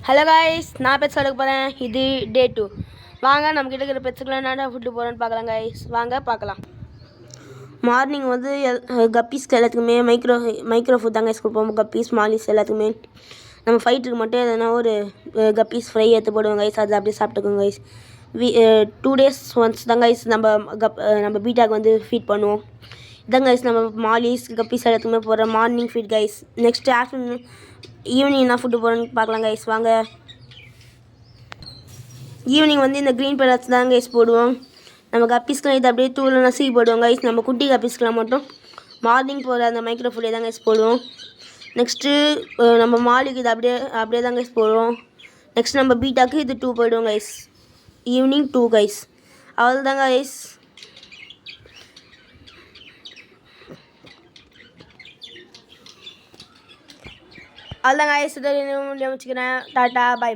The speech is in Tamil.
ஹலோ காய்ஸ், நான் பெட்ஸ் எடுக்க போகிறேன். இது டே 2. வாங்க நம்ம கிட்ட இருக்கிற பெட்ஸுக்குலாம் என்ன ஃபுட்டு போகிறோன்னு பார்க்கலாம் காய்ஸ். வாங்க பார்க்கலாம். மார்னிங் வந்து கப்பீஸ்க்கு எல்லாத்துக்குமே மைக்ரோ ஃபுட் தாங்க கைஸ் கொடுப்போம். கப்பீஸ் மாலிஸ் எல்லாத்துக்குமே. நம்ம ஃபைட்டுக்கு மட்டும் எதனா ஒரு கப்பீஸ் ஃப்ரை எடுத்து போடுவோம் கைஸ். அதில் அப்படியே சாப்பிட்டுக்கோங்க கைஸ். 2 days ஒன்ஸ் தான் கைஸ் நம்ம பீட்டாக்கு வந்து ஃபீட் பண்ணுவோம். இதான் கைஸ் நம்ம மாலிஸ் கப்பீஸ் எல்லாத்துக்குமே போடுற morning feed guys. Next afternoon evening என்ன ஃபுட்டு போகிறோன்னு பார்க்கலாம் கைஸ். வாங்க. ஈவினிங் வந்து இந்த க்ரீன் பெலட்ஸ் தான் கைஸ் போடுவோம். நம்ம கப்பீஸ்க்குலாம் இது அப்படியே தூள் நசுக்கி போடுவோம் கைஸ். நம்ம குட்டி கப்பீஸ்க்கெலாம் மட்டும் மார்னிங் போகிற அந்த மைக்ரோ ஃபுட்டே தான் கைஸ் போடுவோம். நெக்ஸ்ட்டு நம்ம மாலிக்கு இது அப்படியே தான் கைஸ் போடுவோம். நெக்ஸ்ட் நம்ம பீட்டாக்கு இது 2 போயிடுவோம் கைஸ். Evening 2 guys. அவ்வளோதாங்க கைஸ். அவ்வளோதாங்க கைஸ். இதை முடிச்சுக்கிறேன். டாட்டா, பை பை.